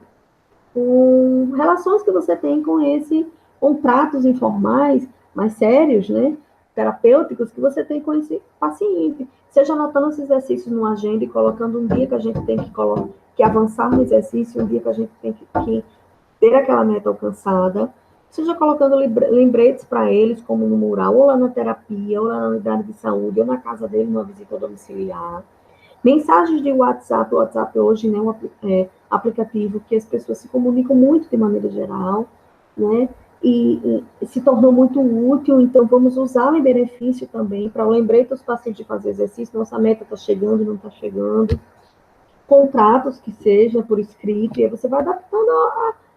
Com relações que você tem com tratos informais, mais sérios, né? Terapêuticos que você tem com esse paciente. Seja anotando os exercícios numa agenda e colocando um dia que a gente tem que avançar no exercício, um dia que a gente tem que ter aquela meta alcançada, seja colocando lembretes para eles, como no mural, ou lá na terapia, ou lá na unidade de saúde, ou na casa dele, numa visita domiciliar. Mensagens de WhatsApp. O WhatsApp hoje é um aplicativo que as pessoas se comunicam muito de maneira geral, né? E se tornou muito útil, então vamos usar em benefício também para o lembrete dos pacientes de fazer exercício, nossa meta está chegando, não está chegando, contratos que seja por escrito, e aí você vai adaptando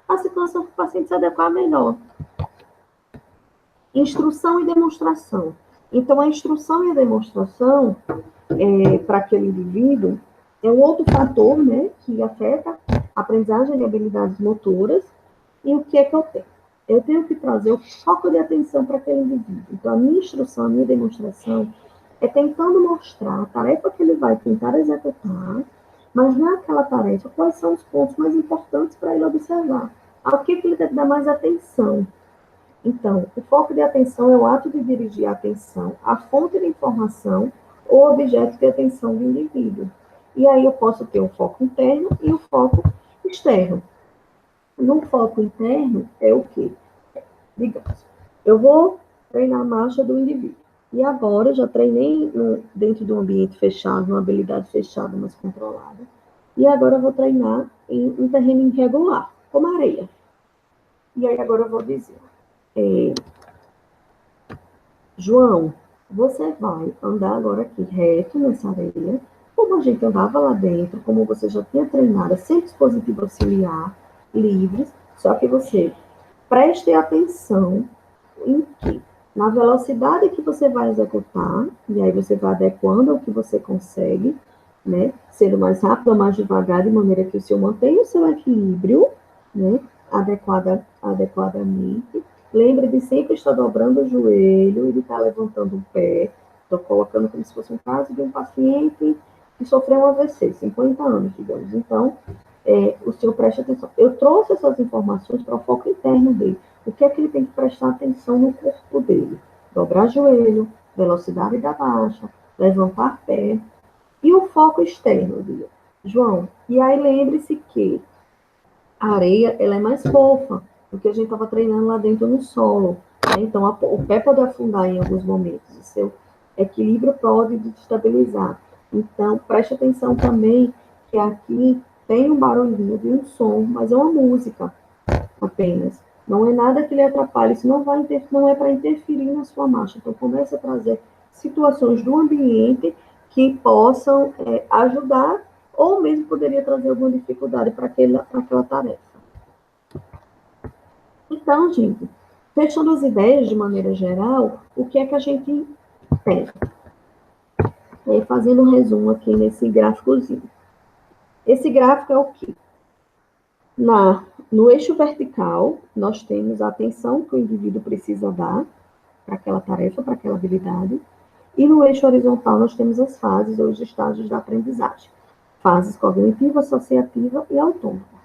a situação para o paciente se adequar melhor. Instrução e demonstração. Então, a instrução e a demonstração para aquele indivíduo é um outro fator, né, que afeta a aprendizagem de habilidades motoras. E o que é que eu tenho? Eu tenho que trazer o foco de atenção para aquele indivíduo. Então, a minha instrução, a minha demonstração é tentando mostrar a tarefa que ele vai tentar executar, mas naquela tarefa, quais são os pontos mais importantes para ele observar? Ao que ele deve dar mais atenção? Então, o foco de atenção é o ato de dirigir a atenção à fonte de informação ou objeto de atenção do indivíduo. E aí eu posso ter um foco interno e um foco externo. No foco interno é o quê? Digamos, eu vou treinar a marcha do indivíduo. E agora eu já treinei dentro de um ambiente fechado, uma habilidade fechada, mas controlada. E agora eu vou treinar em um terreno irregular, como areia. E aí agora eu vou dizer, João, você vai andar agora aqui reto nessa areia, como a gente andava lá dentro, como você já tinha treinado, sem dispositivo auxiliar, livres, só que você preste atenção em que, na velocidade que você vai executar, e aí você vai adequando ao que você consegue, né, sendo mais rápido ou mais devagar, de maneira que o senhor mantenha o seu equilíbrio, né, adequadamente, lembre de sempre estar dobrando o joelho e de estar levantando o pé. Estou colocando como se fosse um caso de um paciente que sofreu um AVC, 50 anos, digamos. Então, o senhor preste atenção. Eu trouxe essas informações para o foco interno dele. O que é que ele tem que prestar atenção no corpo dele? Dobrar joelho, velocidade da marcha, levantar pé. E o foco externo, viu, João? E aí lembre-se que a areia ela é mais fofa do que a gente estava treinando lá dentro no solo. Né? Então, o pé pode afundar em alguns momentos. O seu equilíbrio pode desestabilizar. Então, preste atenção também que aqui tem um barulhinho de um som, mas é uma música apenas. Não é nada que lhe atrapalhe, isso não é para interferir na sua marcha. Então, comece a trazer situações do ambiente que possam ajudar ou mesmo poderia trazer alguma dificuldade para aquela tarefa. Então, gente, fechando as ideias de maneira geral, o que é que a gente tem? Fazendo um resumo aqui nesse gráficozinho. Esse gráfico é o quê? No eixo vertical, nós temos a atenção que o indivíduo precisa dar para aquela tarefa, para aquela habilidade. E no eixo horizontal, nós temos as fases ou os estágios da aprendizagem. Fases cognitiva, associativa e autônoma.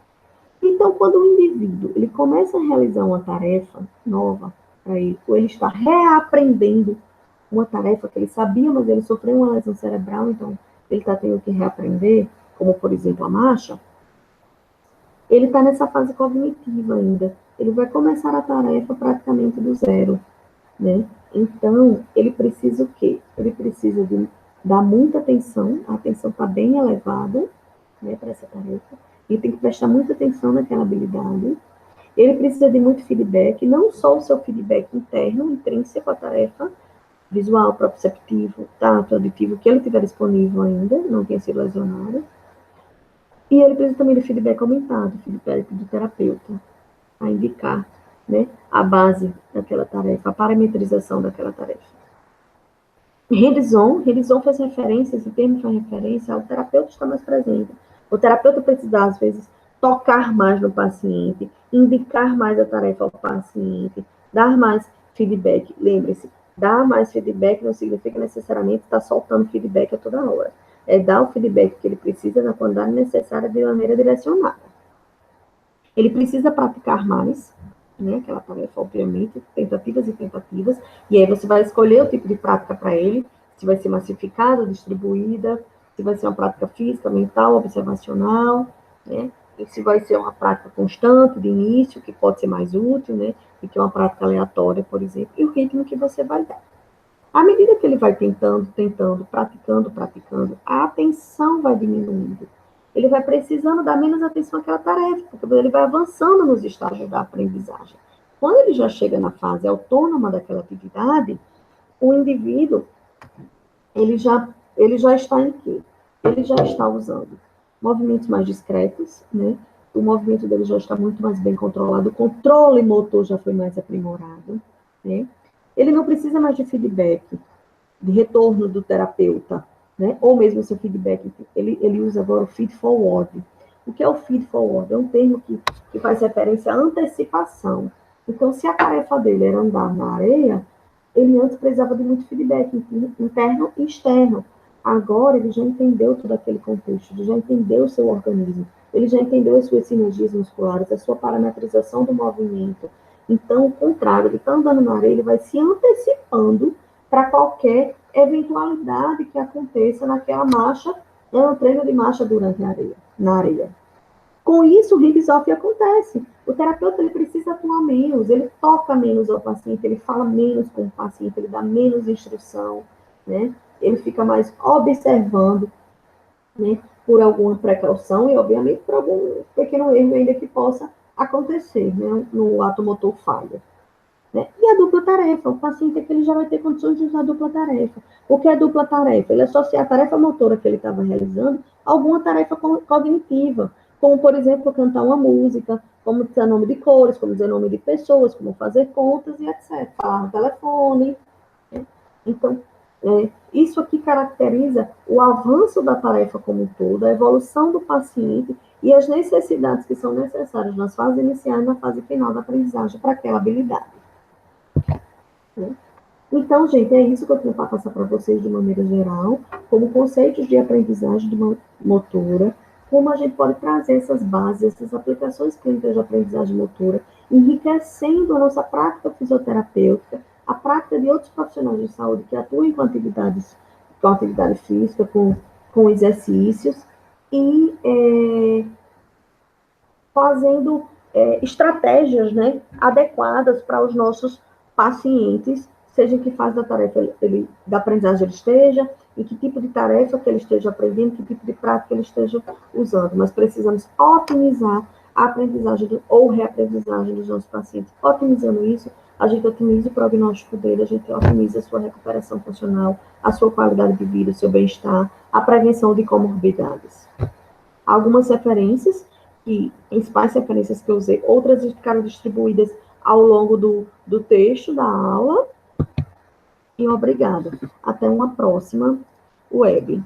Então, quando o indivíduo ele começa a realizar uma tarefa nova para ele, ou ele está reaprendendo uma tarefa que ele sabia, mas ele sofreu uma lesão cerebral, então ele está tendo que reaprender, como, por exemplo, a marcha, ele está nessa fase cognitiva ainda. Ele vai começar a tarefa praticamente do zero, né? Então, ele precisa o quê? Ele precisa de dar muita atenção, a atenção está bem elevada, né, para essa tarefa. Ele tem que prestar muita atenção naquela habilidade. Ele precisa de muito feedback, não só o seu feedback interno, intrínseco à tarefa, visual, proprioceptivo, tato, auditivo, que ele tiver disponível ainda, não tenha sido lesionado. E ele precisa também de feedback aumentado, feedback do terapeuta, a indicar, né, a base daquela tarefa, a parametrização daquela tarefa. Hands-on faz referência, esse termo faz referência ao terapeuta estar mais presente. O terapeuta precisa, às vezes, tocar mais no paciente, indicar mais a tarefa ao paciente, dar mais feedback. Lembre-se, dar mais feedback não significa necessariamente estar soltando feedback a toda hora. É dar o feedback que ele precisa na quantidade necessária de maneira direcionada. Ele precisa praticar mais, né, aquela tarefa, obviamente, tentativas e tentativas, e aí você vai escolher o tipo de prática para ele, se vai ser massificada, distribuída, se vai ser uma prática física, mental, observacional, né, e se vai ser uma prática constante, de início, que pode ser mais útil, né, do que uma prática aleatória, por exemplo, e o ritmo que você vai dar. À medida que ele vai tentando, praticando, a atenção vai diminuindo. Ele vai precisando dar menos atenção àquela tarefa, porque ele vai avançando nos estágios da aprendizagem. Quando ele já chega na fase autônoma daquela atividade, o indivíduo, ele já está em quê? Ele já está usando movimentos mais discretos, né? O movimento dele já está muito mais bem controlado, o controle motor já foi mais aprimorado, né? Ele não precisa mais de feedback, de retorno do terapeuta, né? Ou mesmo seu feedback, ele usa agora o feed forward. O que é o feed forward? É um termo que faz referência à antecipação. Então, se a tarefa dele era andar na areia, ele antes precisava de muito feedback interno e externo. Agora, ele já entendeu todo aquele contexto, ele já entendeu o seu organismo, ele já entendeu as suas sinergias musculares, a sua parametrização do movimento. Então, ao contrário, ele está andando na areia, ele vai se antecipando para qualquer eventualidade que aconteça naquela marcha, no treino de marcha na areia. Com isso, o hands-off acontece. O terapeuta ele precisa atuar menos, ele toca menos ao paciente, ele fala menos com o paciente, ele dá menos instrução, né? Ele fica mais observando, né, por alguma precaução e, obviamente, por algum pequeno erro ainda que possa acontecer, né, no ato motor falha. Né? E a dupla tarefa, o paciente é que ele já vai ter condições de usar a dupla tarefa. O que é dupla tarefa? Ele associa a tarefa motora que ele estava realizando a alguma tarefa cognitiva, como, por exemplo, cantar uma música, como dizer nome de cores, como dizer nome de pessoas, como fazer contas e etc. Falar no telefone. Né? Então, isso aqui caracteriza o avanço da tarefa como um todo, a evolução do paciente e as necessidades que são necessárias nas fases iniciais e na fase final da aprendizagem para aquela habilidade. né? Então, gente, é isso que eu tenho para passar para vocês de maneira geral, como conceitos de aprendizagem de motora, como a gente pode trazer essas bases, essas aplicações clínicas de aprendizagem motora, enriquecendo a nossa prática fisioterapêutica, a prática de outros profissionais de saúde que atuam com atividade física, com exercícios, e fazendo estratégias, né, adequadas para os nossos pacientes, seja em que fase da tarefa da aprendizagem ele esteja, em que tipo de tarefa que ele esteja aprendendo, que tipo de prática ele esteja usando. Mas precisamos otimizar a aprendizagem ou reaprendizagem dos nossos pacientes. Otimizando isso, a gente otimiza o prognóstico dele, a gente otimiza a sua recuperação funcional, a sua qualidade de vida, o seu bem-estar, a prevenção de comorbidades. Algumas referências, que principais referências que eu usei, outras ficaram distribuídas ao longo do texto da aula. E obrigada. Até uma próxima web.